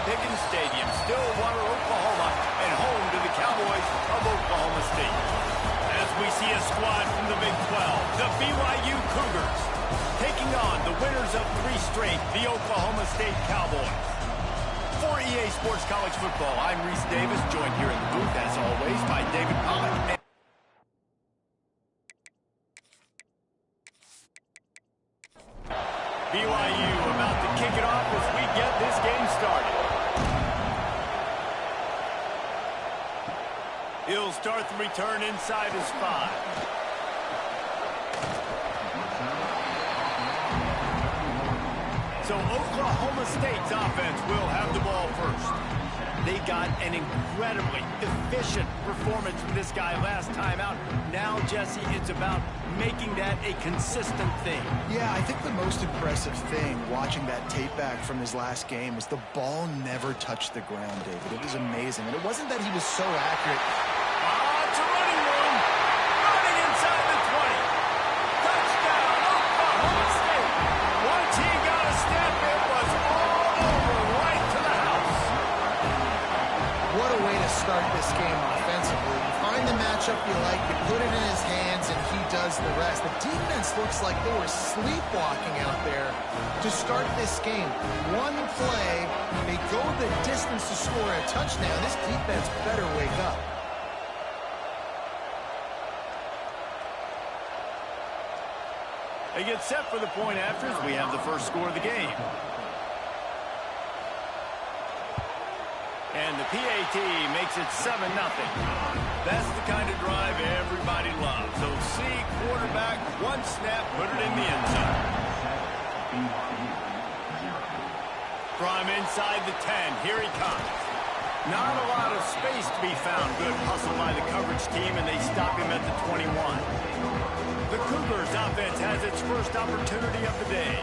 Pickens Stadium, Stillwater, Oklahoma, and home to the Cowboys of Oklahoma State. As we see a squad from the Big 12, the BYU Cougars, taking on the winners of 3 straight, the Oklahoma State Cowboys. For EA Sports College Football, I'm Reese Davis, joined here in the booth, as always, by David Pollock. BYU about to kick it off as we get this game started. He'll start the return inside his 5. So Oklahoma State's offense will have the ball first. They got an incredibly efficient performance from this guy last time out. Now, Jesse, it's about making that a consistent thing. Yeah, I think the most impressive thing watching that tape back from his last game is the ball never touched the ground, David. It was amazing. And it wasn't that he was so accurate. It's a running room. Running inside the 20. Touchdown, Oklahoma State. Once he got a step, it was all over right to the house. What a way to start this game offensively. You find the matchup you like, you put it in his hands, and he does the rest. The defense looks like they were sleepwalking out there to start this game. One play, they go the distance to score a touchdown. This defense better wake up. They get set for the point after as we have the first score of the game. And the PAT makes it 7-0. That's the kind of drive everybody loves. So see quarterback, one snap, put it in the end zone. From inside the 10, here he comes. Not a lot of space to be found. Good hustle by the coverage team, and they stop him at the 21. The Cougars offense has its first opportunity of the day.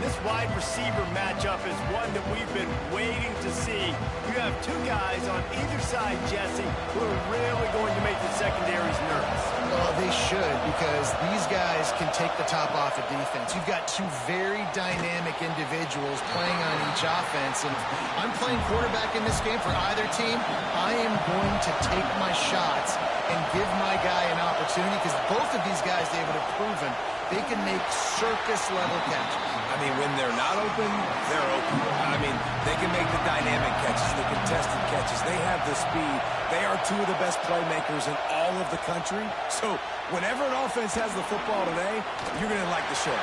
This wide receiver matchup is one that we've been waiting to see. You have 2 guys on either side, Jesse, who are really going to make the secondaries nervous. Well, they should, because these guys can take the top off of defense. You've got 2 very dynamic individuals playing on each offense, and if I'm playing quarterback in this game for either team, I am going to take my shots and give my guy an opportunity, because both of these guys, David, have proven they can make circus-level catches. I mean, when they're not open, they're open. I mean, they can make the dynamic catches, the contested catches. They have the speed. They are 2 of the best playmakers in all of the country. So whenever an offense has the football today, you're going to like the show.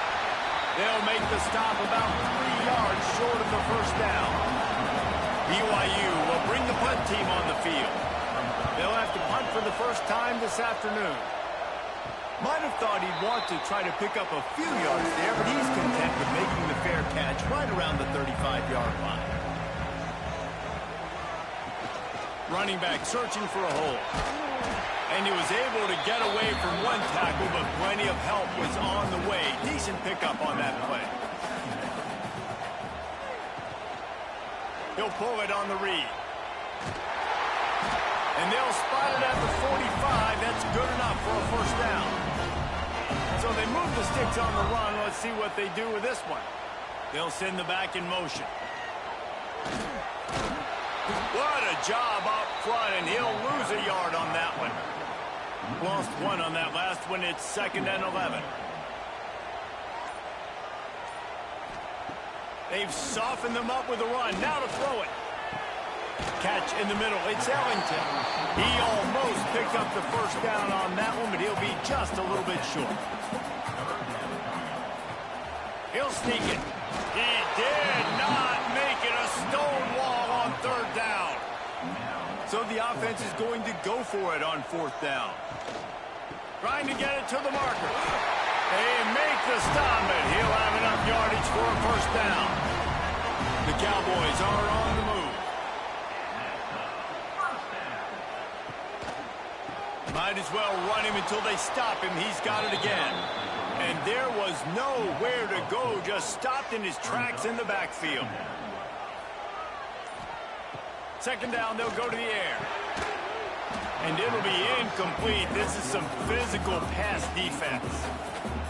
They'll make the stop about 3 yards short of the first down. BYU will bring the punt team on the field. They'll have to punt for the first time this afternoon. Might have thought he'd want to try to pick up a few yards there, but he's content with making the fair catch right around the 35-yard line. Running back searching for a hole. And he was able to get away from one tackle, but plenty of help was on the way. Decent pickup on that play. He'll pull it on the read. And they'll spot it at the 45. That's good enough for a first down. So they move the sticks on the run. Let's see what they do with this one. They'll send the back in motion. What a job up front, and he'll lose a yard on that one. Lost 1 on that last one. It's 2nd and 11. They've softened them up with a run. Now to throw it. Catch in the middle. It's Ellington. He almost picked up the first down on that one, but he'll be just a little bit short. He'll sneak it. He did not make it a stone wall on 3rd down. So the offense is going to go for it on 4th down. Trying to get it to the marker. They make the stop, but he'll have enough yardage for a first down. The Cowboys are on the move. Might as well run him until they stop him. He's got it again. And there was nowhere to go, just stopped in his tracks in the backfield. 2nd down, they'll go to the air. And it'll be incomplete. This is some physical pass defense.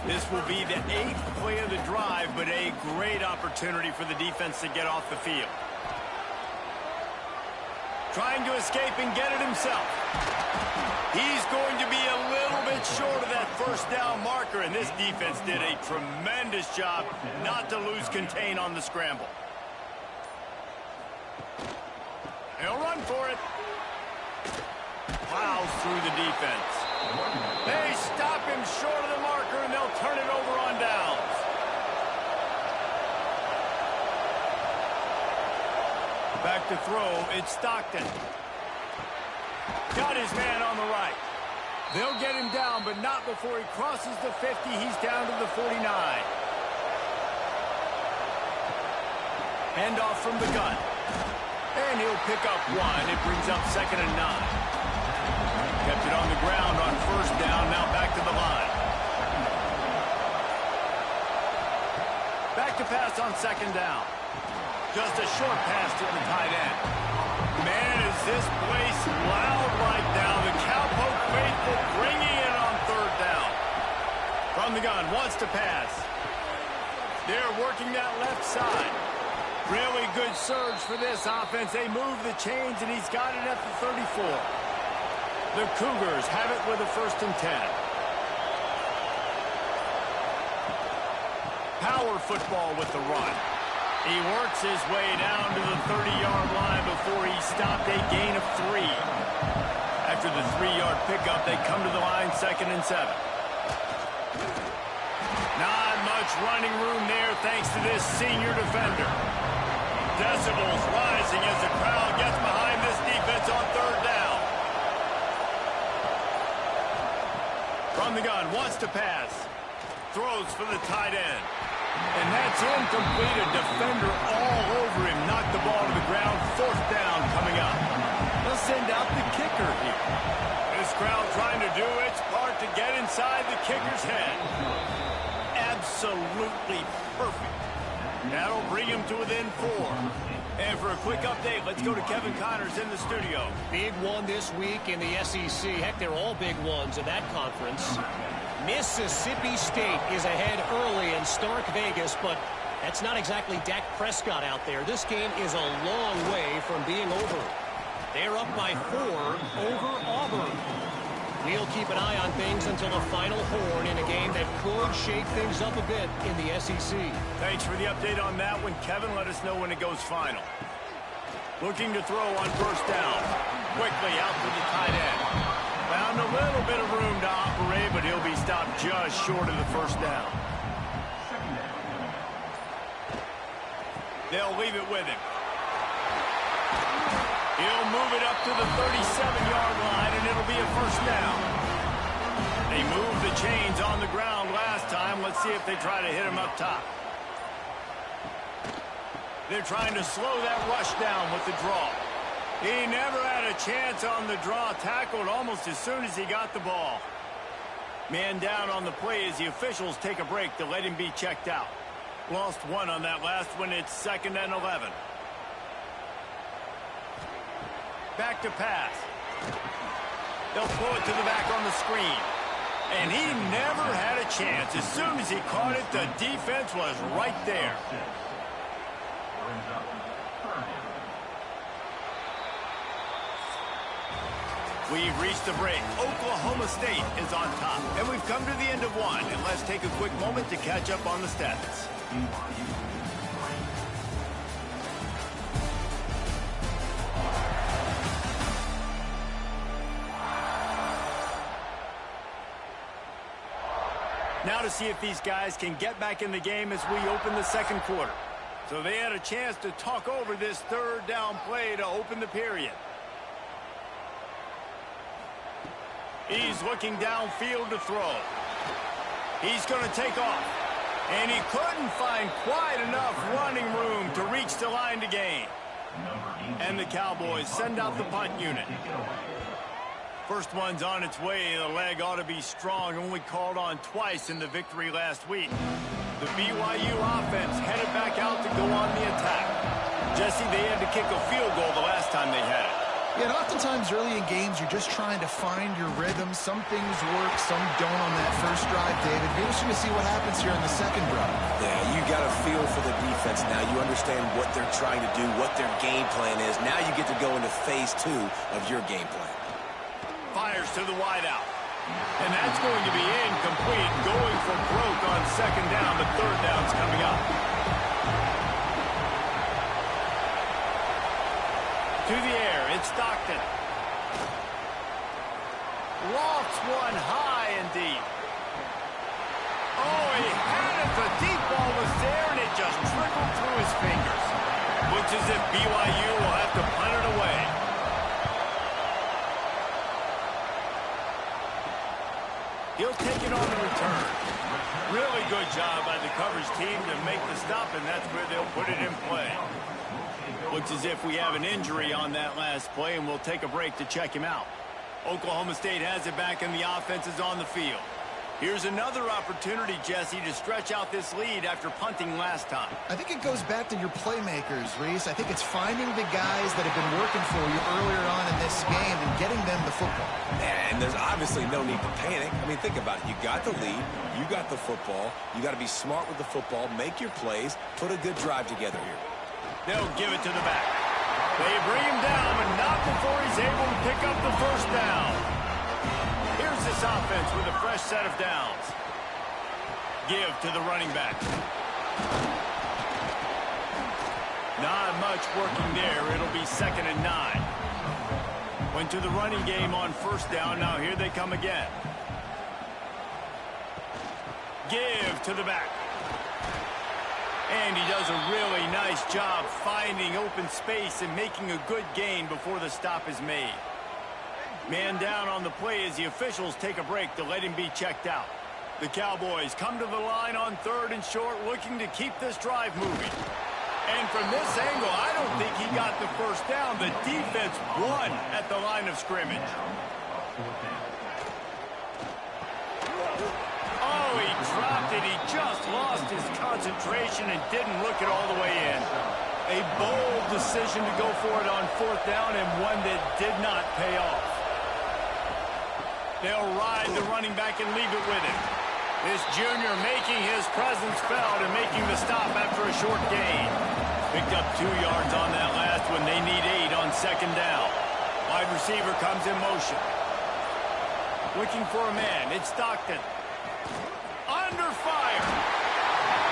This will be the 8th play of the drive, but a great opportunity for the defense to get off the field. trying to escape and get it himself. He's going to be a little bit short of that first down marker, and this defense did a tremendous job not to lose contain on the scramble. He'll run for it. Plows through the defense. They stop him short of the marker, and they'll turn it over on downs. Back to throw, it's Stockton. Got his man on the right. They'll get him down, but not before he crosses the 50. He's down to the 49. Handoff from the gun. And he'll pick up one. It brings up 2nd and 9. Kept it on the ground on first down. Now back to the line. Back to pass on 2nd down. Just a short pass to the tight end. Man, is this place loud right now. The Cowpoke faithful bringing it on 3rd down. From the gun, wants to pass. They're working that left side. Really good surge for this offense. They move the chains, and he's got it at the 34. The Cougars have it with a 1st and 10. Power football with the run. He works his way down to the 30-yard line before he stopped, a gain of 3. After the 3-yard pickup, they come to the line 2nd and 7. Not much running room there thanks to this senior defender. Decibels rising as the crowd gets behind this defense on 3rd down. From the gun, wants to pass. Throws for the tight end. And that's incomplete. A defender all over him. Knocked the ball to the ground. 4th down coming up. They'll send out the kicker here. This crowd trying to do its part to get inside the kicker's head. Absolutely perfect. That'll bring him to within 4. And for a quick update, let's go to Kevin Connors in the studio. Big one this week in the SEC. Heck, they're all big ones in that conference. Mississippi State is ahead early in Stark Vegas, but that's not exactly Dak Prescott out there. This game is a long way from being over. They're up by 4 over Auburn. We'll keep an eye on things until the final horn in a game that could shake things up a bit in the SEC. Thanks for the update on that one, Kevin. Let us know when it goes final. Looking to throw on 1st down. Quickly out to the tight end. Found a little bit of room to operate, but he'll be stopped just short of the 1st down. They'll leave it with him. He'll move it up to the 37-yard line, and it'll be a 1st down. They moved the chains on the ground last time. Let's see if they try to hit him up top. They're trying to slow that rush down with the draw. He never had a chance on the draw. Tackled almost as soon as he got the ball. Man down on the play as the officials take a break to let him be checked out. Lost 1 on that last one. It's 2nd and 11. Back to pass. They'll throw it to the back on the screen. And he never had a chance. As soon as he caught it, the defense was right there. We've reached the break. Oklahoma State is on top. And we've come to the end of one. And let's take a quick moment to catch up on the stats. Now to see if these guys can get back in the game as we open the 2nd quarter. So they had a chance to talk over this 3rd down play to open the period. He's looking downfield to throw. He's going to take off. And he couldn't find quite enough running room to reach the line to gain. And the Cowboys send out the punt unit. First one's on its way. The leg ought to be strong. Only called on twice in the victory last week. The BYU offense headed back out to go on the attack. Jesse, they had to kick a field goal the last time they had it. Yeah, and oftentimes early in games, you're just trying to find your rhythm. Some things work, some don't on that first drive, David. Be interesting to see what happens here in the second drive. Yeah, you got a feel for the defense now. You understand what they're trying to do, what their game plan is. Now you get to go into phase 2 of your game plan. Fires to the wideout. And that's going to be incomplete. Going for broke on second down. The third down's coming up. To the air, it's Stockton. Lofts one high and deep. Oh, he had it. The deep ball was there, and it just trickled through his fingers. Looks as if BYU will have to punt it away. He'll take it on the return. Really good job by the coverage team to make the stop, and that's where they'll put it in play. Looks as if we have an injury on that last play, and we'll take a break to check him out. Oklahoma State has it back, and the offense is on the field. Here's another opportunity, Jesse, to stretch out this lead after punting last time. I think it goes back to your playmakers, Reese. I think it's finding the guys that have been working for you earlier on in this game and getting them the football. And there's obviously no need to panic. I mean, think about it. You got the lead. You got the football. You got to be smart with the football. Make your plays. Put a good drive together here. They'll give it to the back. They bring him down, but not before he's able to pick up the first down. Here's this offense with a fresh set of downs. Give to the running back. Not much working there. It'll be 2nd and 9. Went to the running game on first down. Now here they come again. Give to the back. And he does a really nice job finding open space and making a good gain before the stop is made. Man down on the play as the officials take a break to let him be checked out. The Cowboys come to the line on 3rd and short, looking to keep this drive moving. And from this angle, I don't think he got the first down. The defense won at the line of scrimmage. Oh, he dropped it. He just lost his concentration and didn't look it all the way in. A bold decision to go for it on 4th down, and one that did not pay off. They'll ride the running back and leave it with him. This junior making his presence felt and making the stop after a short gain. Picked up 2 yards on that last one. They need 8 on 2nd down. Wide receiver comes in motion. Looking for a man. It's Stockton. Under fire.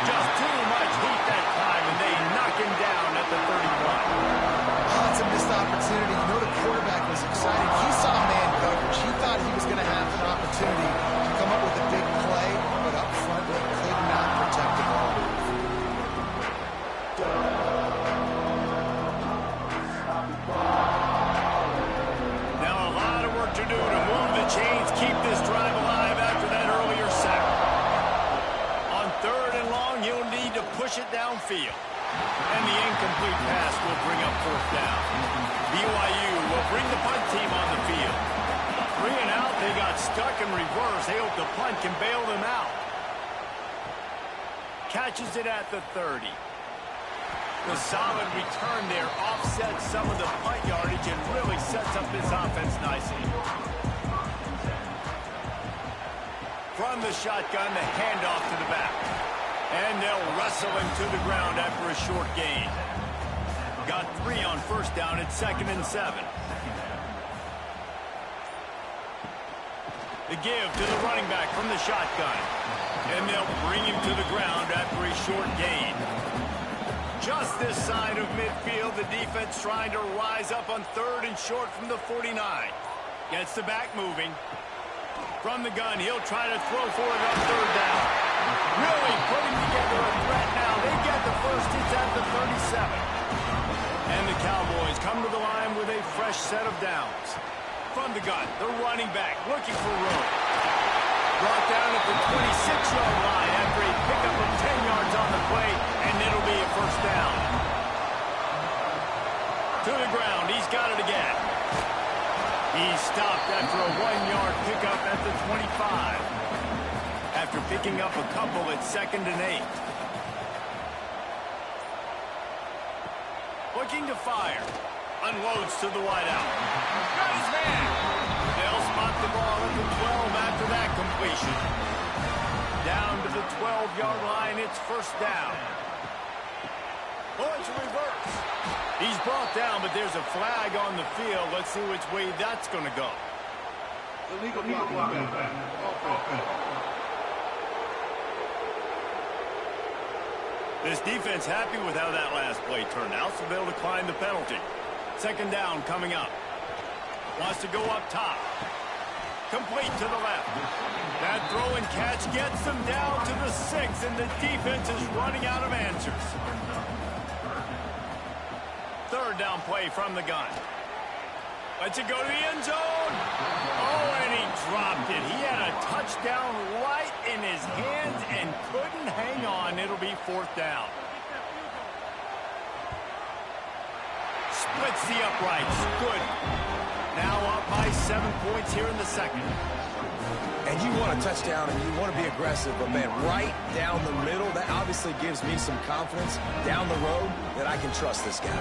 Just too much heat that time, and they knock him down at the 31. Oh, it's a missed opportunity. You know the quarterback was excited. He saw man coverage. He thought he was going to have an opportunity to come up with a big play, but up front they could not protect the ball. Now a lot of work to do to move the chains, keep this drive alive after that earlier sack. On 3rd and long, he'll need to push it downfield. And the incomplete pass will bring up 4th down. BYU will bring the punt team on the field. 3 and out, they got stuck in reverse. They hope the punt can bail them out. Catches it at the 30. The solid return there offsets some of the punt yardage and really sets up this offense nicely. From the shotgun, the handoff to the back. And they'll wrestle him to the ground after a short gain. Got 3 on first down at 2nd and 7. The give to the running back from the shotgun. And they'll bring him to the ground after a short gain. Just this side of midfield, the defense trying to rise up on 3rd and short from the 49. Gets the back moving. From the gun, he'll try to throw for it on 3rd down. Really putting together a threat now. They get the first. It's at the 37. And the Cowboys come to the line with a fresh set of downs. From the gun, the running back looking for room. Brought down at the 26-yard line after a pickup of 10 yards on the play, and it'll be a first down. To the ground, he's got it again. He's stopped after a 1-yard pickup at the 25. After picking up a couple at 2nd and 8. Looking to fire. Unloads to the wideout. Got his man. They'll spot the ball at the 12 after that completion. Down to the 12-yard line, it's first down. Oh, it's a reverse. He's brought down, but there's a flag on the field. Let's see which way that's going to go. Illegal blocking. This defense happy with how that last play turned out, so they'll decline the penalty. Second down coming up. Wants to go up top. Complete to the left. That throw and catch gets them down to the 6, and the defense is running out of answers. Third down play from the gun. Lets it go to the end zone. Oh, and he dropped it. He had a touchdown right in his hands and couldn't hang on. It'll be fourth down. Splits the uprights. Good. Now up by 7 points here in the second. And you want a touchdown and you want to be aggressive, but man, right down the middle, that obviously gives me some confidence down the road that I can trust this guy.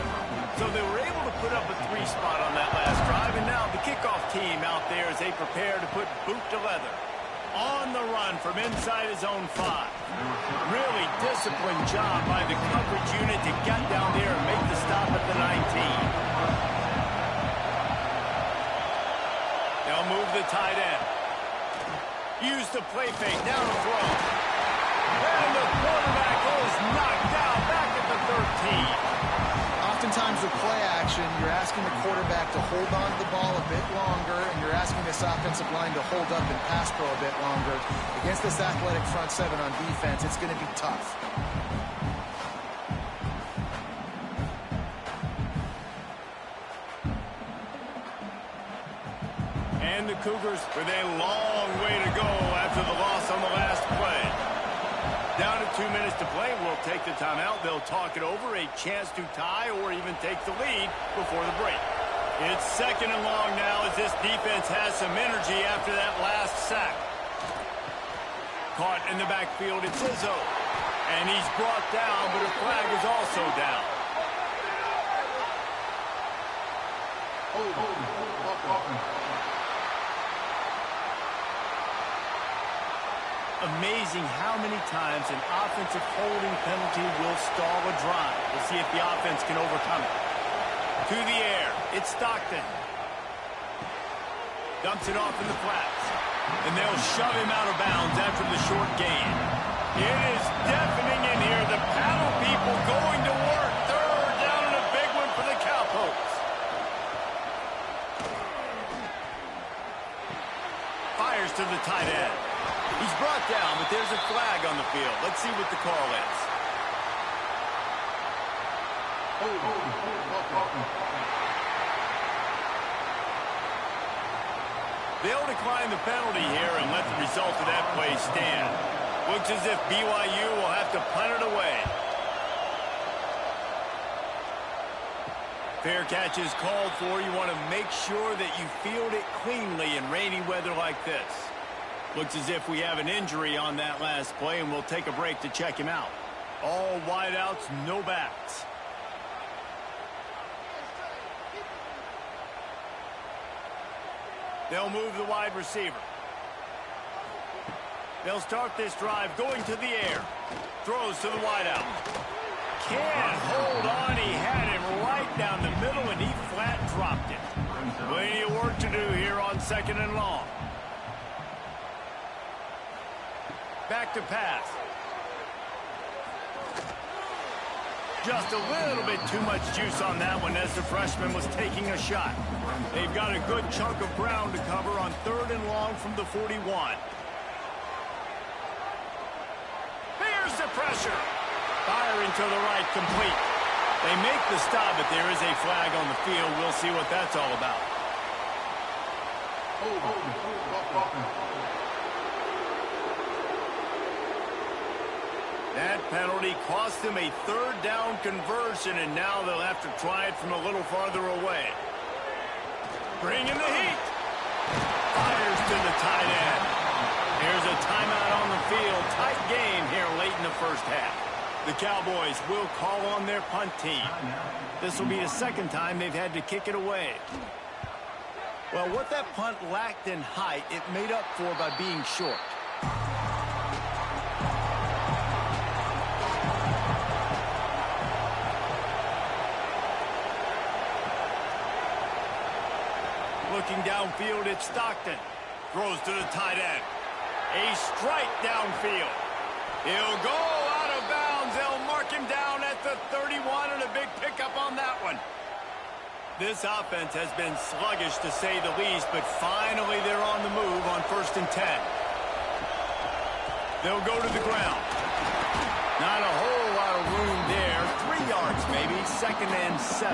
So they were able to put up a 3 spot on that last drive, and now the kickoff team out there as they prepare to put boot to leather. On the run from inside his own 5. Really disciplined job by the coverage unit to get down there and make the stop at the 19. They'll move the tight end. Use the play fake, down the throw. And the quarterback goes knocked down back at the 13. Oftentimes with play action, you're asking the quarterback to hold on to the ball a bit longer, and you're asking this offensive line to hold up and pass pro a bit longer. Against this athletic front 7 on defense, it's going to be tough. And the Cougars with a long way to go after the loss on the last play. Down to 2 minutes to play. We'll take the timeout. They'll talk it over. A chance to tie or even take the lead before the break. It's second and long now as this defense has some energy after that last sack. Caught in the backfield. It's Izzo. And he's brought down, but a flag is also down. Amazing how many times an offensive holding penalty will stall a drive. We'll see if the offense can overcome it. To the air, it's Stockton. Dumps it off in the flats. And they'll shove him out of bounds after the short gain. It is deafening in here. The paddle people going to work. Third down and a big one for the Cowpokes. Fires to the tight end. He's brought down, but there's a flag on the field. Let's see what the call is. They'll decline the penalty here and let the result of that play stand. Looks as if BYU will have to punt it away. Fair catch is called for. You want to make sure that you field it cleanly in rainy weather like this. Looks as if we have an injury on that last play, and we'll take a break to check him out. All wideouts, no backs. They'll move the wide receiver. They'll start this drive going to the air. Throws to the wideout. Can't hold on. He had him right down the middle, and he flat dropped it. Plenty of work to do here on second and long. Back to pass. Just a little bit too much juice on that one as the freshman was taking a shot. They've got a good chunk of ground to cover on third and long from the 41. Here's the pressure. Firing to the right, complete. They make the stop, but there is a flag on the field. We'll see what that's all about. That penalty cost them a third down conversion, and now they'll have to try it from a little farther away. Bringing the heat. Fires to the tight end. Here's a timeout on the field. Tight game here late in the first half. The Cowboys will call on their punt team. This will be the second time they've had to kick it away. Well, what that punt lacked in height, it made up for by being short. Looking downfield, it's Stockton. Throws to the tight end. A strike downfield. He'll go out of bounds. They'll mark him down at the 31, and a big pickup on that one. This offense has been sluggish, to say the least, but finally they're on the move on 1st and 10. They'll go to the ground. Not a whole lot of room there. 3 yards, maybe. 2nd and 7.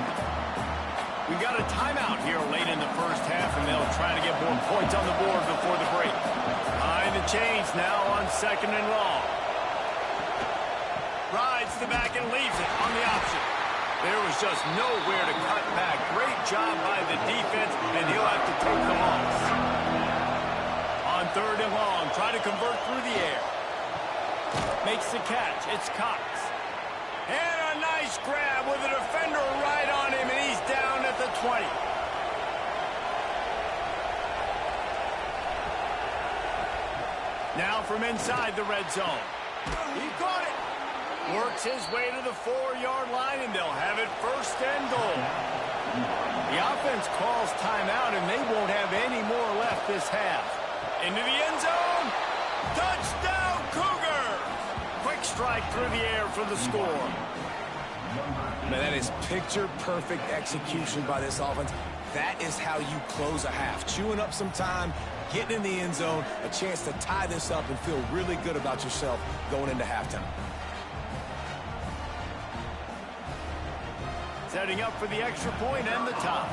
We got a timeout here late in the first half, and they'll try to get more points on the board before the break. Behind the chains now on 2nd and long. Rides the back and leaves it on the option. There was just nowhere to cut back. Great job by the defense, and he'll have to take the loss. On 3rd and long, try to convert through the air. Makes the catch. It's Cox. And a nice grab with a defender right on him, and he's down at the 20. Now from inside the red zone. He caught it. Works his way to the 4-yard line, and they'll have it 1st and goal. The offense calls timeout, and they won't have any more left this half. Into the end zone. Touchdown, Cougar! Quick strike through the air for the score. Man, that is picture-perfect execution by this offense. That is how you close a half. Chewing up some time, getting in the end zone, a chance to tie this up and feel really good about yourself going into halftime. Setting up for the extra point and the top.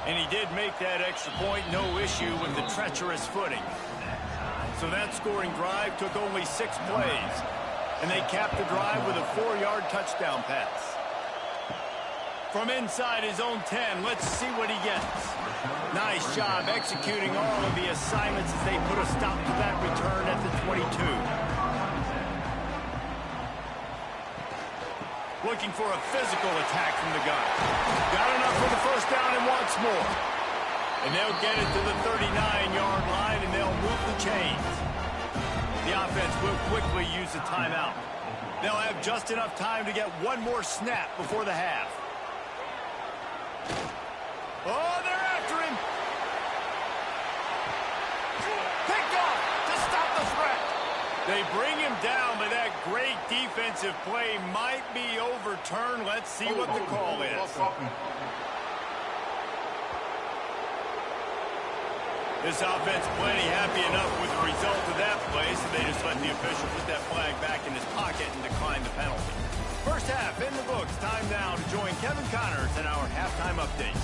And he did make that extra point, no issue with the treacherous footing. So that scoring drive took only 6 plays. And they capped the drive with a 4-yard touchdown pass. From inside his own 10, let's see what he gets. Nice job executing all of the assignments as they put a stop to that return at the 22. Looking for a physical attack from the gun. Got enough for the 1st down and wants more. And they'll get it to the 39-yard line, and they'll move the chains. The offense will quickly use a timeout. They'll have just enough time to get one more snap before the half. Oh, they're after him. Picked off to stop the threat. They bring him down, but that great defensive play might be overturned. Let's see what the call is. This offense plenty happy enough with the result of that play, so they just let the official put that flag back in his pocket and decline the penalty. First half in the books. Time now to join Kevin Connors in our halftime update.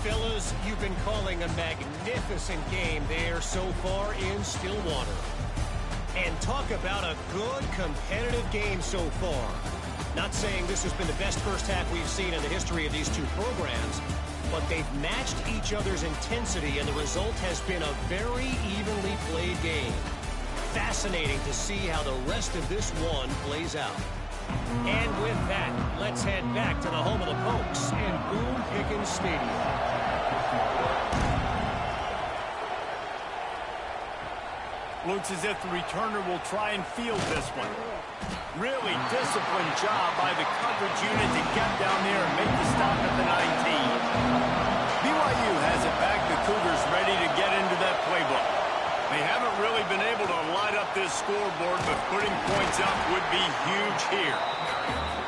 Fellas, you've been calling a magnificent game there so far in Stillwater. And talk about a good competitive game so far. Not saying this has been the best first half we've seen in the history of these two programs, but they've matched each other's intensity, and the result has been a very evenly played game. Fascinating to see how the rest of this one plays out. And with that, let's head back to the home of the Pokes in Boone Pickens Stadium. Looks as if the returner will try and field this one. Really disciplined job by the coverage unit to get down there and make the stop at the 19. BYU has it back. The Cougars ready to get into that playbook. They haven't really been able to light up this scoreboard, but putting points up would be huge here.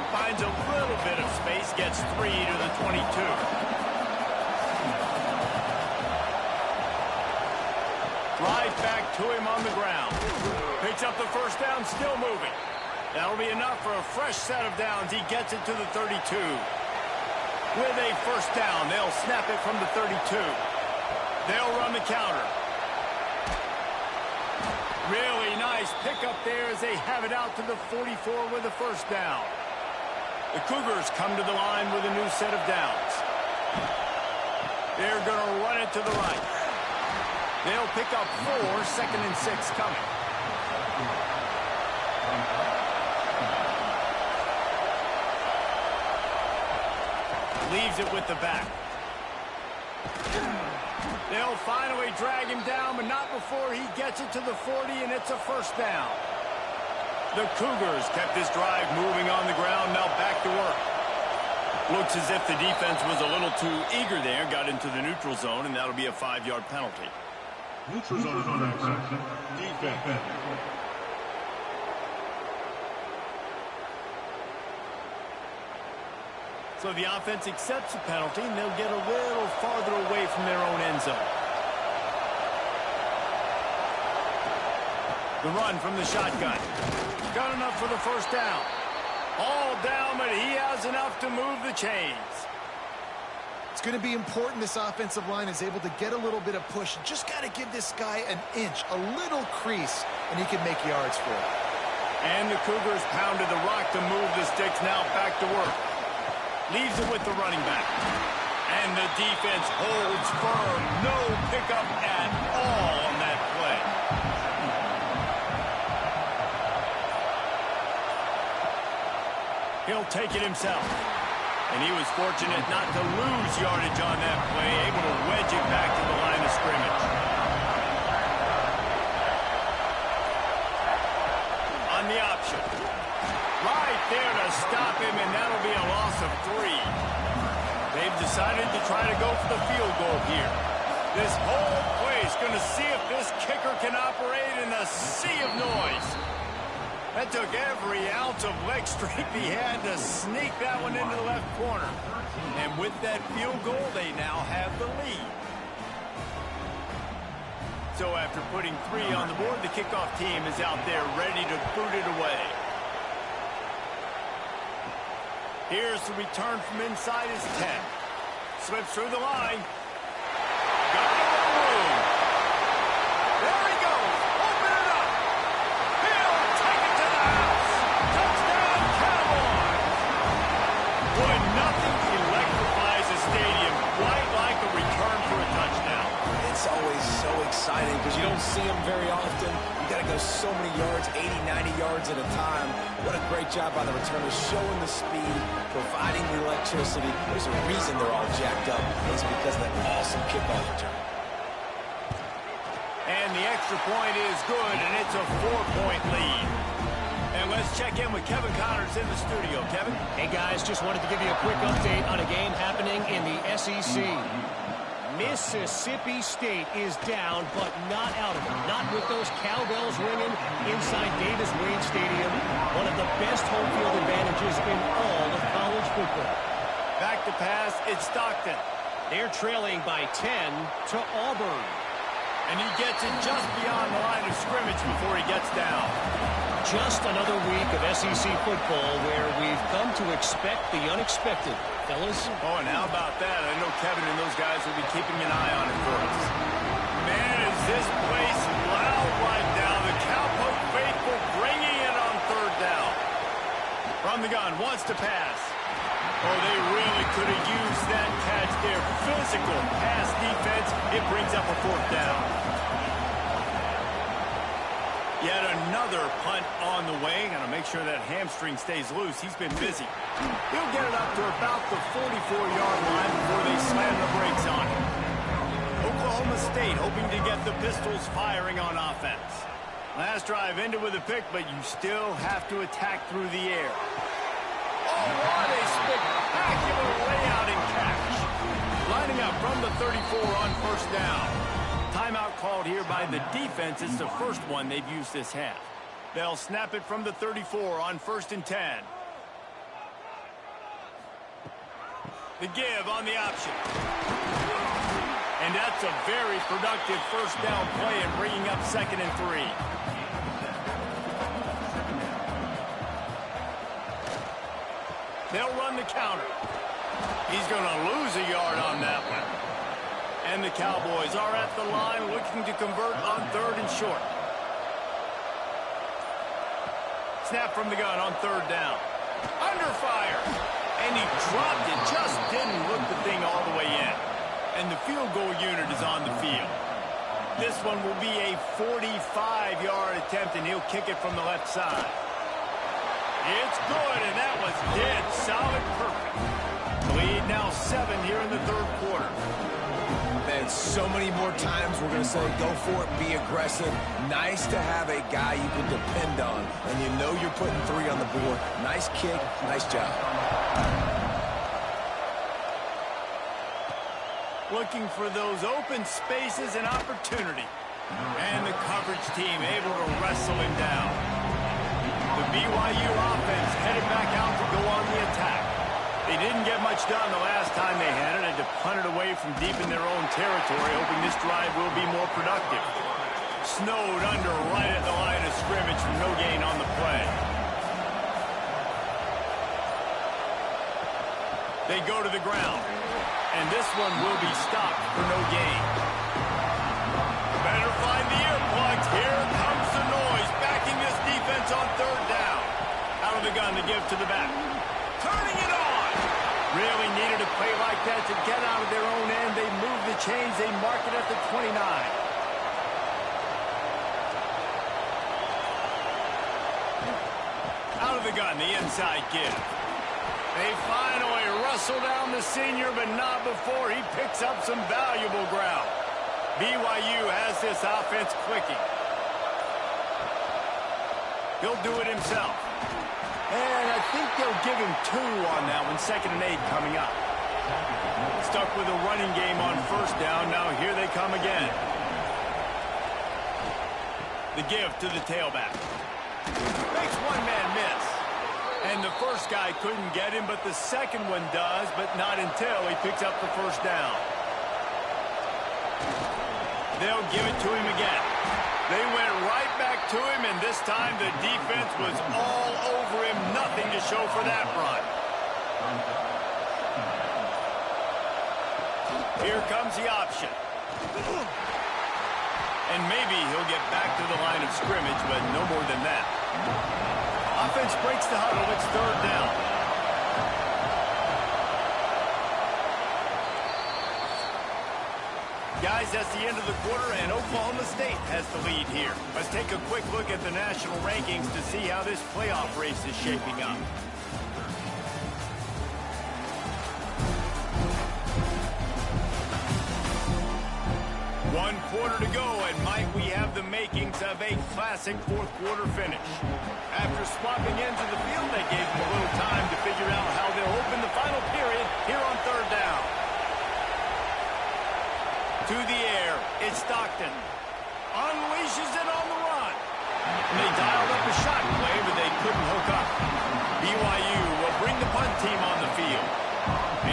Finds a little bit of space, gets 3 to the 22. Right back to him on the ground. Picks up the 1st down, still moving. That'll be enough for a fresh set of downs. He gets it to the 32. With a 1st down, they'll snap it from the 32. They'll run the counter. Really nice pickup there as they have it out to the 44 with a 1st down. The Cougars come to the line with a new set of downs. They're going to run it to the right. They'll pick up 4, 2nd and 6 coming. Leaves it with the back. They'll finally drag him down, but not before he gets it to the 40, and it's a first down. The Cougars kept this drive moving on the ground, now back to work. Looks as if the defense was a little too eager there, got into the neutral zone, and that'll be a 5-yard penalty. Neutral zone action. Defense. So the offense accepts the penalty, and they'll get a little farther away from their own end zone. The run from the shotgun. Got enough for the first down. All down, but he has enough to move the chains. It's going to be important this offensive line is able to get a little bit of push. Just got to give this guy an inch, a little crease, and he can make yards for it. And the Cougars pounded the rock to move the sticks, now back to work. Leaves it with the running back. And the defense holds firm. No pickup at all on that play. He'll take it himself. And he was fortunate not to lose yardage on that play, able to wedge it back to the line of scrimmage. On the option. Right there to stop him, and that'll be a loss of 3. They've decided to try to go for the field goal here. This whole play is going to see if this kicker can operate in a sea of noise. That took every ounce of leg strength he had to sneak that one into the left corner. And with that field goal, they now have the lead. So after putting 3 on the board, the kickoff team is out there ready to boot it away. Here's the return from inside his 10. Slips through the line. Got a little room. There he goes. Open it up. He'll take it to the house. Touchdown, Cowboys. Boy, nothing electrifies a stadium quite like a return for a touchdown. It's always so exciting because you don't see them very often. You got to go so many yards, 80, 90 yards at a time. What a great job by the returners, showing the speed, providing the electricity. There's a reason they're all jacked up. It's because of that awesome kickoff return. And the extra point is good, and it's a 4-point lead. And let's check in with Kevin Connors in the studio. Kevin? Hey, guys, just wanted to give you a quick update on a game happening in the SEC. Mississippi State is down, but not out of it. Not with those cowbells ringing inside Davis-Wade Stadium. One of the best home field advantages in all of college football. Back to pass, it's Stockton. They're trailing by 10 to Auburn. And he gets it just beyond the line of scrimmage before he gets down. Just another week of SEC football where we've come to expect the unexpected, fellas. Oh, and how about that? I know Kevin and those guys will be keeping an eye on it for us. Man, is this place loud right now. The Cowpoke faithful bringing it on 3rd down. From the gun, wants to pass. Oh, they really could have used that catch there. Physical pass defense. It brings up a 4th down. Yet another punt on the way. Got to make sure that hamstring stays loose. He's been busy. He'll get it up to about the 44-yard line before they slam the brakes on him. Oklahoma State hoping to get the Pistols firing on offense. Last drive ended with a pick, but you still have to attack through the air. Oh, what a spectacular layout and catch. Lining up from the 34 on 1st down. Timeout called here by the defense. It's the first one they've used this half. They'll snap it from the 34 on 1st and 10. The give on the option. And that's a very productive 1st down play and bringing up 2nd and 3. They'll run the counter. He's going to lose a yard on that one. And the Cowboys are at the line looking to convert on 3rd and short. Snap from the gun on 3rd down. Under fire. And he dropped it. Just didn't look the thing all the way in. And the field goal unit is on the field. This one will be a 45-yard attempt, and he'll kick it from the left side. It's good, and that was dead solid perfect. Lead now 7 here in the third quarter. Man, so many more times we're going to say go for it, be aggressive. Nice to have a guy you can depend on, and you know you're putting 3 on the board. Nice kick, nice job. Looking for those open spaces and opportunity. And the coverage team able to wrestle him down. The BYU offense headed back out to go on the attack. They didn't get much done the last time they had it. Had to punt it away from deep in their own territory, hoping this drive will be more productive. Snowed under right at the line of scrimmage for no gain on the play. They go to the ground. And this one will be stopped for no gain. Better find the earplugs. Here comes the noise, backing this defense on third down. Out of the gun to give to the back. Turning it on. Really needed a play like that to get out of their own end. They move the chains. They mark it at the 29. Out of the gun, the inside give. They finally wrestle down the senior, but not before he picks up some valuable ground. BYU has this offense clicking. He'll do it himself. And I think they'll give him 2 on that one. 2nd and 8 coming up. Stuck with a running game on first down. Now here they come again. The give to the tailback. Makes one man miss. And the first guy couldn't get him, but the second one does, but not until he picks up the first down. They'll give it to him again. They went right back to him, and this time the defense was all over him. Nothing to show for that run. Here comes the option. And maybe he'll get back to the line of scrimmage, but no more than that. Offense breaks the huddle. It's third down. Guys, that's the end of the quarter, and Oklahoma State has the lead here. Let's take a quick look at the national rankings to see how this playoff race is shaping up. One quarter to go, and might we have the makings of a classic fourth quarter finish. After swapping into the field, they gave them a little time to figure out how they'll open the final period here on third down. To the air, it's Stockton. Unleashes it on the run. And they dialed up a shot play, but they couldn't hook up. BYU will bring the punt team on the field.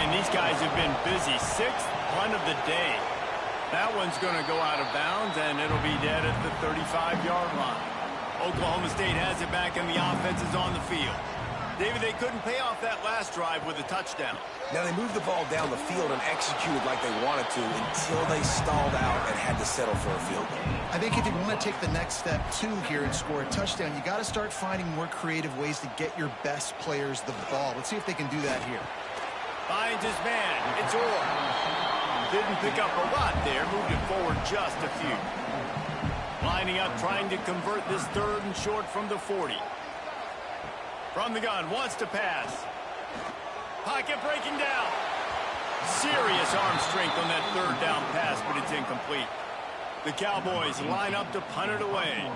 And these guys have been busy. 6th punt of the day. That one's going to go out of bounds, and it'll be dead at the 35-yard line. Oklahoma State has it back, and the offense is on the field. David, they couldn't pay off that last drive with a touchdown. Now, they moved the ball down the field and executed like they wanted to until they stalled out and had to settle for a field goal. I think if you want to take the next step, too, here and score a touchdown, you got to start finding more creative ways to get your best players the ball. Let's see if they can do that here. Finds his man. It's Orr. Didn't pick up a lot there. Moved it forward just a few. Lining up, trying to convert this 3rd and short from the 40. From the gun, wants to pass. Pocket breaking down. Serious arm strength on that 3rd down pass, but it's incomplete. The Cowboys line up to punt it away.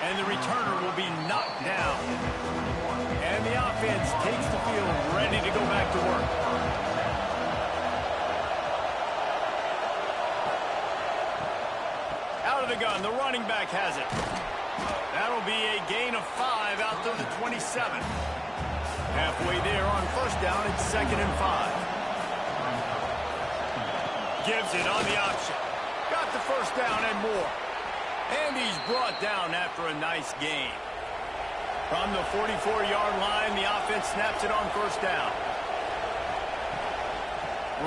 And the returner will be knocked down. And the offense takes the field, ready to go back to work. Out of the gun, the running back has it. That'll be a gain of 5 out to the 27. Halfway there on first down, it's 2nd and 5. Gives it on the option. Got the first down and more. And he's brought down after a nice gain. From the 44-yard line, the offense snaps it on first down.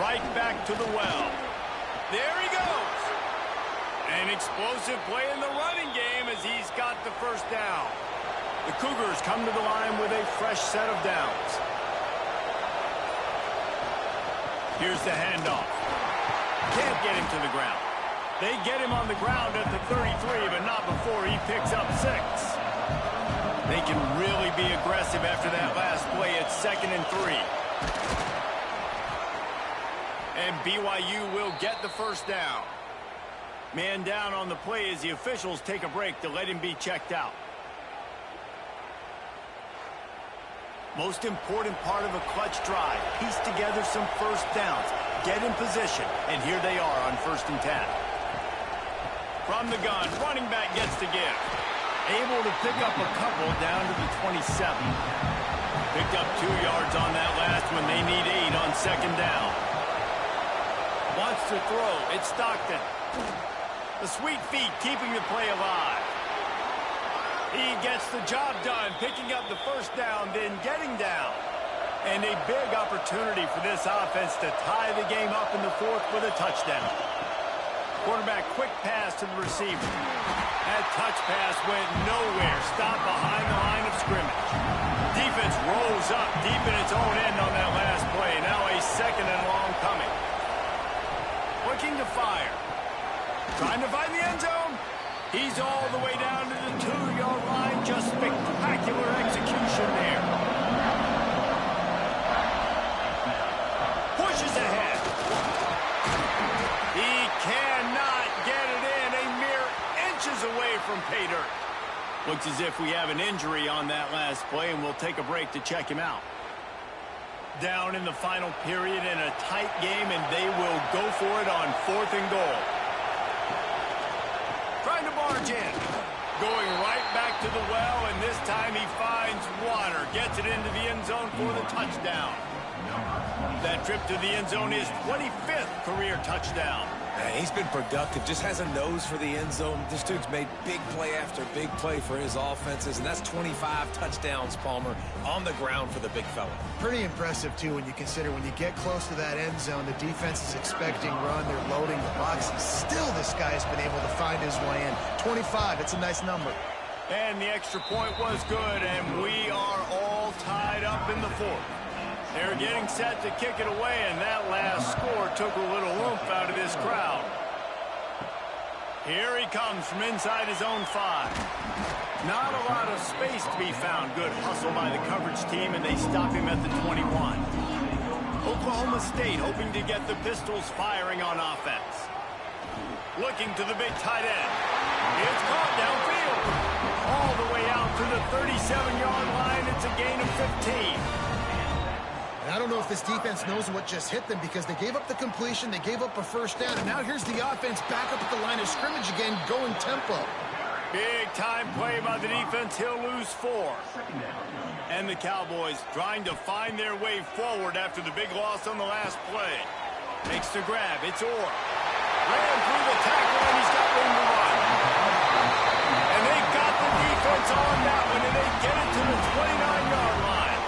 Right back to the well. There he goes. An explosive play in the running game as he's got the first down. The Cougars come to the line with a fresh set of downs. Here's the handoff. Can't get him to the ground. They get him on the ground at the 33, but not before he picks up 6. They can really be aggressive after that last play at 2nd and 3. And BYU will get the first down. Man down on the play as the officials take a break to let him be checked out. Most important part of a clutch drive, piece together some first downs, get in position, and here they are on 1st and 10. From the gun, running back gets to give. Able to pick up a couple down to the 27. Picked up 2 yards on that last one. They need 8 on 2nd down. Wants to throw. It's Stockton. The sweet feet keeping the play alive. He gets the job done, picking up the first down, then getting down. And a big opportunity for this offense to tie the game up in the 4th with a touchdown. Quarterback quick pass to the receiver. That touch pass went nowhere. Stopped behind the line of scrimmage. Defense rolls up deep in its own end on that last play. Now a 2nd and long coming. Looking to fire. Trying to find the end zone. He's all the way down to the 2-yard line. Just spectacular execution there. Pushes ahead. He cannot get it in. A mere inches away from pay dirt. Looks as if we have an injury on that last play, and we'll take a break to check him out. Down in the final period in a tight game, and they will go for it on 4th and goal. Trying to barge in. Going right back to the well, and this time he finds water. Gets it into the end zone for the touchdown. That trip to the end zone is 25th career touchdown. He's been productive, just has a nose for the end zone. This dude's made big play after big play for his offenses, and that's 25 touchdowns, Palmer, on the ground for the big fella. Pretty impressive, too, when you consider when you get close to that end zone, the defense is expecting run, they're loading the box, and still this guy's been able to find his way in. 25, it's a nice number. And the extra point was good, and we are all tied up in the 4th. They're getting set to kick it away, and that last score took a little oomph out of this crowd. Here he comes from inside his own 5. Not a lot of space to be found. Good hustle by the coverage team, and they stop him at the 21. Oklahoma State hoping to get the Pistols firing on offense. Looking to the big tight end. It's caught downfield. All the way out to the 37-yard line. It's a gain of 15. And I don't know if this defense knows what just hit them because they gave up the completion, they gave up a first down, and now here's the offense back up at the line of scrimmage again, going tempo. Big time play by the defense. He'll lose 4. And the Cowboys trying to find their way forward after the big loss on the last play. Makes the grab. It's Orr. Ran through the tackle, and he's got room to run. And they got the defense on that one, and they get it to the 29-yard line.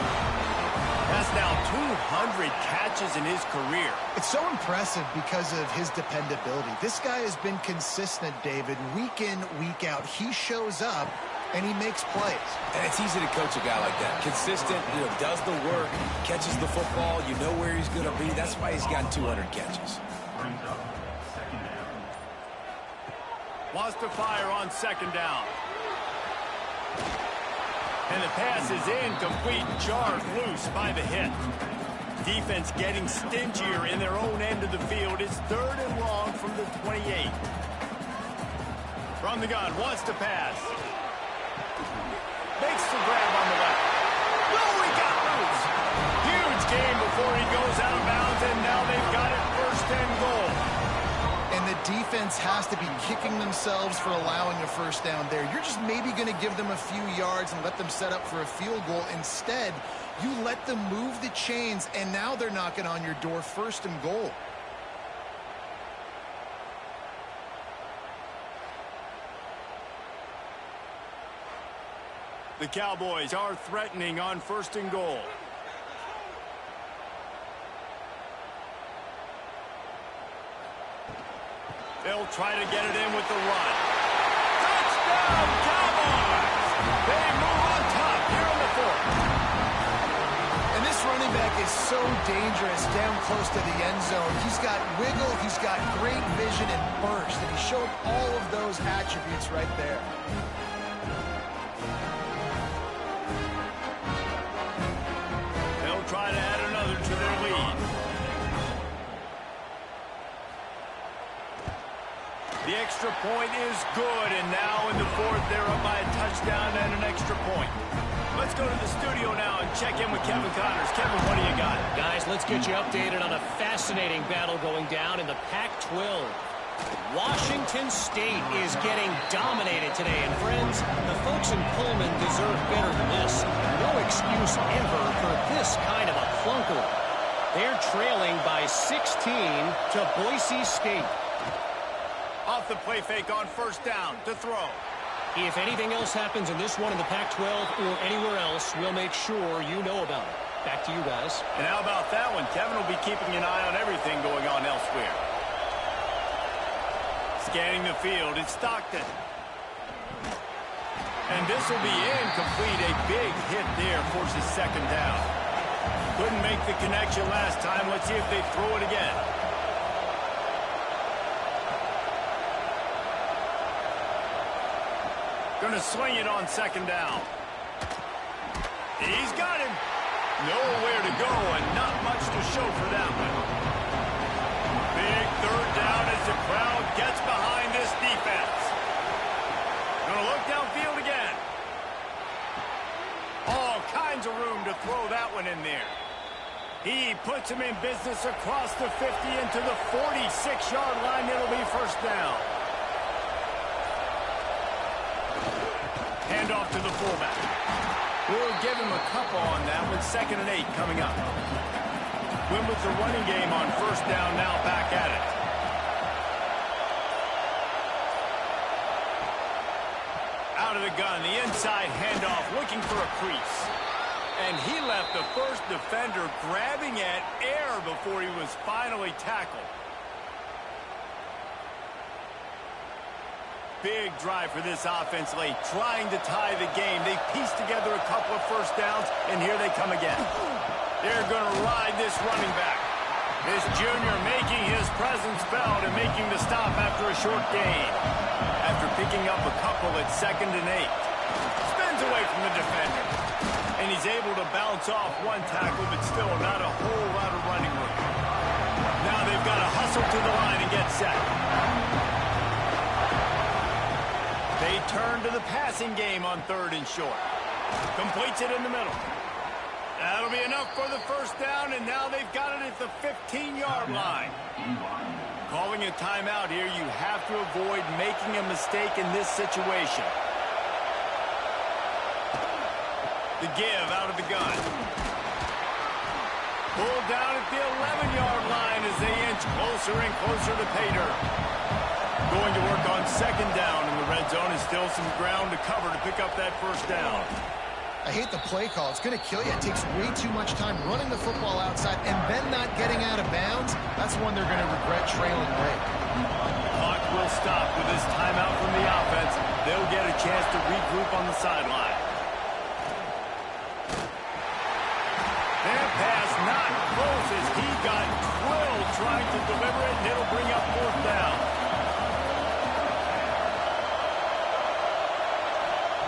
That's now 200 catches in his career. It's so impressive because of his dependability. This guy has been consistent, David, week in, week out. He shows up, and he makes plays. And it's easy to coach a guy like that. Consistent, does the work, catches the football, you know where he's going to be. That's why he's got 200 catches. Wants to fire on 2nd down. And the pass is incomplete, jarred loose by the hit. Defense getting stingier in their own end of the field. It's 3rd and long from the 28. From the gun, wants to pass. Makes the grab on the left. Oh, he got loose. Huge game before he goes out of bounds, and now they've got it 1st and goal. And the defense has to be kicking themselves for allowing a first down there. You're just maybe going to give them a few yards and let them set up for a field goal. Instead, you let them move the chains, and now they're knocking on your door 1st and goal. The Cowboys are threatening on 1st and goal. They'll try to get it in with the run. Touchdown, Cowboys! They move on top here in the 4th. And this running back is so dangerous down close to the end zone. He's got wiggle, he's got great vision and burst, and he showed all of those attributes right there. They'll try to add another to their lead. The extra point is good, and now in the fourth, they're up by a touchdown and an extra point. Let's go to the studio now and check in with Kevin Connors. Kevin, what do you got? Guys, let's get you updated on a fascinating battle going down in the Pac-12. Washington State is getting dominated today, and friends, the folks in Pullman deserve better than this. No excuse ever for this kind of a clunker. They're trailing by 16 to Boise State. Off the play fake on first down to throw. If anything else happens in this one in the Pac-12 or anywhere else, we'll make sure you know about it. Back to you guys. And how about that one? Kevin will be keeping an eye on everything going on elsewhere. Scanning the field, it's Stockton. And this will be incomplete. A big hit there forces second down. Couldn't make the connection last time. Let's see if they throw it again. Going to swing it on second down. He's got him. Nowhere to go and not much to show for that one. Big third down as the crowd gets behind this defense. Going to look downfield again. All kinds of room to throw that one in there. He puts him in business across the 50 into the 46-yard line. It'll be first down. Hand off to the fullback. We'll give him a couple on that with 2nd and 8 coming up. Win with the running game on first down, now back at it. Out of the gun, the inside handoff, looking for a crease. And he left the first defender grabbing at air before he was finally tackled. Big drive for this offense late, trying to tie the game. They pieced together a couple of first downs, and here they come again. They're going to ride this running back. This junior making his presence felt and making the stop after a short gain. After picking up a couple at 2nd and 8. Spins away from the defender. And he's able to bounce off one tackle, but still not a whole lot of running room. Now they've got to hustle to the line and get set. They turn to the passing game on 3rd and short. Completes it in the middle. That'll be enough for the first down, and now they've got it at the 15-yard line. Calling a timeout here, you have to avoid making a mistake in this situation. The give out of the gun. Pulled down at the 11-yard line as they inch closer and closer to pay dirt. Going to work on 2nd down in the red zone is still some ground to cover to pick up that first down. I hate the play call. It's going to kill you. It takes way too much time running the football outside and then not getting out of bounds. That's one they're going to regret trailing late. Clock will stop with this timeout from the offense. They'll get a chance to regroup on the sideline. That pass not close as he got drilled trying to deliver it, and it'll bring up 4th down.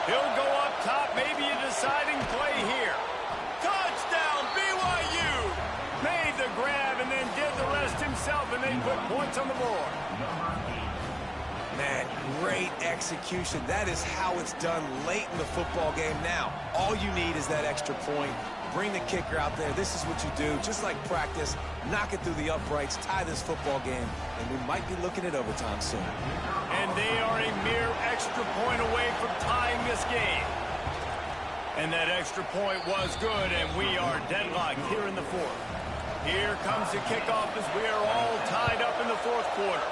He'll go up top, maybe a deciding play here. Touchdown, BYU! Made the grab and then did the rest himself, and they put points on the board. Man, great execution. That is how it's done late in the football game now. All you need is that extra point. Bring the kicker out there. This is what you do. Just like practice, knock it through the uprights, tie this football game, and we might be looking at overtime soon. And they are a mere extra point away from tying this game. And that extra point was good, and we are deadlocked here in the 4th. Here comes the kickoff as we are all tied up in the 4th quarter.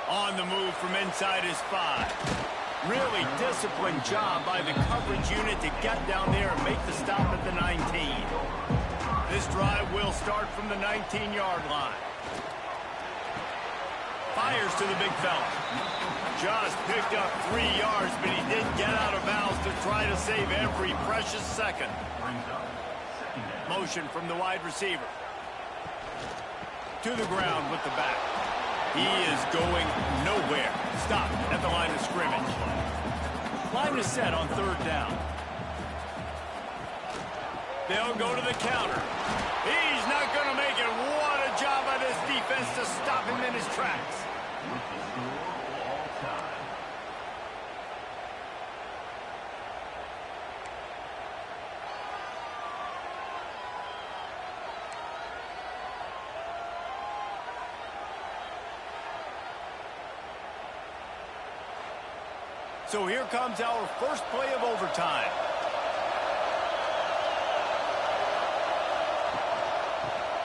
On the move from inside is 5. Really disciplined job by the coverage unit to get down there and make the stop at the 19. This drive will start from the 19-yard line. Fires to the big fella. Just picked up 3 yards, but he didn't get out of bounds to try to save every precious second. Motion from the wide receiver. To the ground with the back. He is going nowhere. Stop at the line of scrimmage. Line is set on 3rd down. They'll go to the counter. He's not going to make it. What a job by this defense to stop him in his tracks. So here comes our first play of overtime.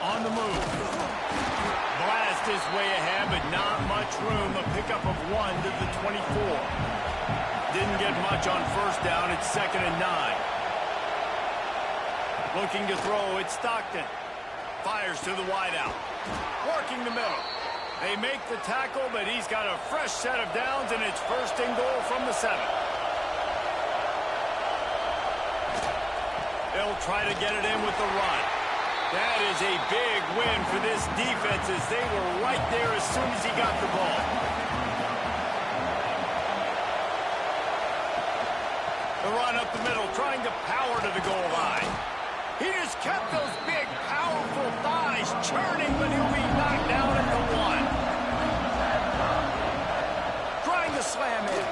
On the move. Blast his way ahead, but not much room. A pickup of 1 to the 24. Didn't get much on 1st down. It's 2nd and 9. Looking to throw. It's Stockton. Fires to the wideout. Working the middle. They make the tackle, but he's got a fresh set of downs, and it's 1st and goal from the 7. They'll try to get it in with the run. That is a big win for this defense as they were right there as soon as he got the ball. The run up the middle, trying to power to the goal line. He just kept those big, powerful thighs churning, but he'll be knocked down at the 1. Trying to slam in.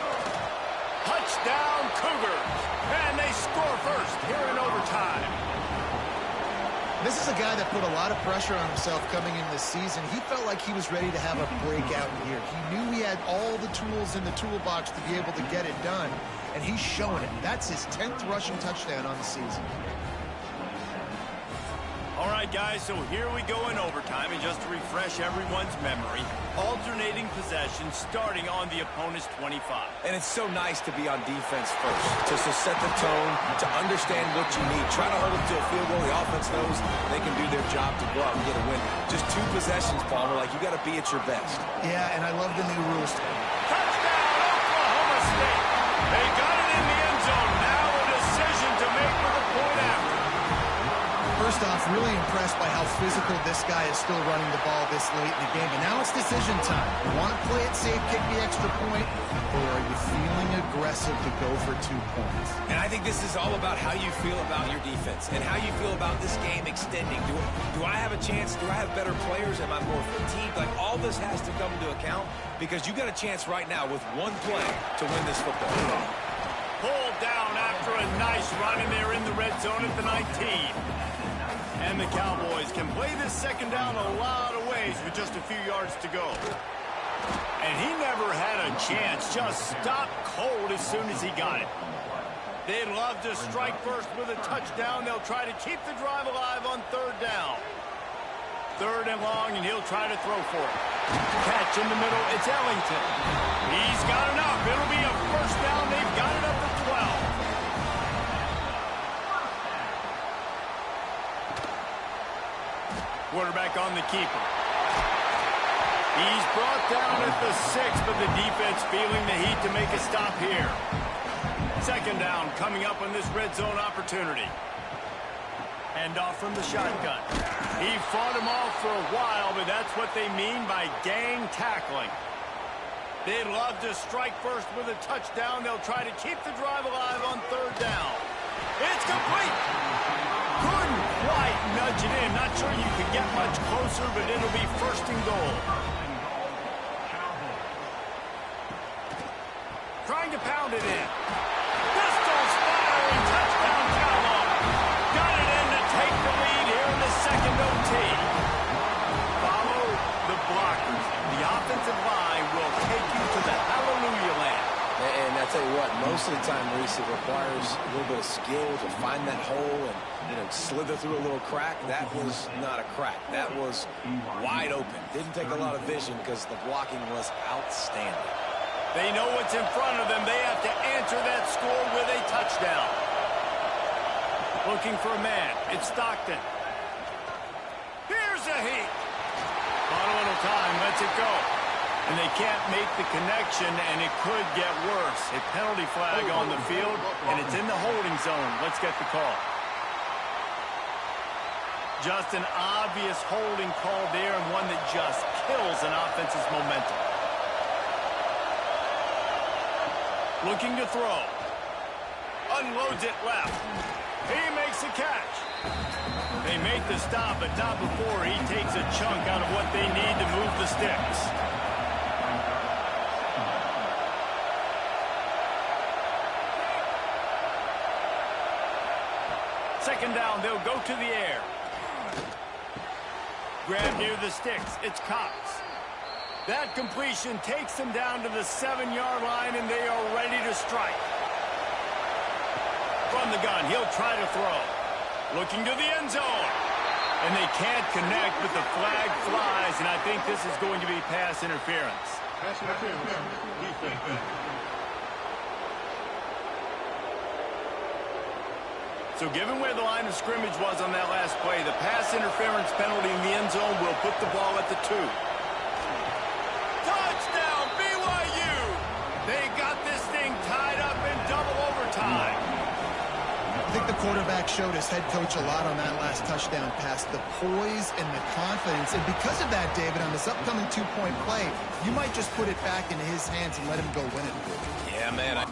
Touchdown, Cougars. And they score first here in overtime. This is a guy that put a lot of pressure on himself coming in this season. He felt like he was ready to have a breakout year. He knew he had all the tools in the toolbox to be able to get it done, and he's showing it. That's his 10th rushing touchdown on the season. All right, guys, so here we go in overtime, and just to refresh everyone's memory, alternating possession starting on the opponent's 25. And it's so nice to be on defense first, just to set the tone, to understand what you need. Try to hold them to a field goal. The offense knows they can do their job to go out and get a win. Just 2 possessions, Palmer, like you got to be at your best. Yeah, and I love the new rules. Touchdown, Oklahoma State. They got it in the end zone. Now a decision to make with a point after. First off, really impressed by how physical this guy is still running the ball this late in the game. But now it's decision time. You want to play it safe, kick the extra point, or are you feeling aggressive to go for 2 points? And I think this is all about how you feel about your defense and how you feel about this game extending. Do I have a chance? Do I have better players? Am I more fatigued? Like, all this has to come into account because you got a chance right now with 1 play to win this football game. Pulled down after a nice run, and they're in the red zone at the 19. And the Cowboys can play this 2nd down a lot of ways with just a few yards to go. And he never had a chance, just stopped cold as soon as he got it. They'd love to strike first with a touchdown. They'll try to keep the drive alive on 3rd down. 3rd and long, and he'll try to throw for it. Catch in the middle, it's Ellington. He's got enough. It'll be a 1st down. They've got it up to 12. Quarterback on the keeper. He's brought down at the 6, but the defense feeling the heat to make a stop here. 2nd down coming up on this red zone opportunity. Hand off from the shotgun. He fought him off for a while, but that's what they mean by gang tackling. They'd love to strike first with a touchdown. They'll try to keep the drive alive on 3rd down. It's complete. Couldn't quite nudge it in. Not sure you could get much closer, but it'll be 1st and goal. Trying to pound it in. Pistols firing. Touchdown, Cowboys. Got it in to take the lead here in the 2nd OT. Follow the blockers. The offensive line will take you to the hallelujah land. And I tell you what, most of the time, Reese, it requires a little bit of skill to find that hole and, slither through a little crack. That was not a crack. That was wide open. Didn't take a lot of vision because the blocking was outstanding. They know what's in front of them. They have to answer that score with a touchdown. Looking for a man. It's Stockton. Here's a heat. On a little time. Lets it go. And they can't make the connection, and it could get worse. A penalty flag on the field, and it's in the holding zone. Let's get the call. Just an obvious holding call there, and one that just kills an offense's momentum. Looking to throw. Unloads it left. He makes a catch. They make the stop, but not before he takes a chunk out of what they need to move the sticks. Second down, they'll go to the air. Grab near the sticks. It's Cox. That completion takes them down to the 7-yard line, and they are ready to strike. From the gun, he'll try to throw. Looking to the end zone. And they can't connect, but the flag flies, and I think this is going to be pass interference. Pass interference. Defense. So given where the line of scrimmage was on that last play, the pass interference penalty in the end zone will put the ball at the 2. Touchdown, BYU! They got this thing tied up in double overtime. I think the quarterback showed his head coach a lot on that last touchdown pass, the poise and the confidence. And because of that, David, on this upcoming 2-point play, you might just put it back into his hands and let him go win it. Yeah, man.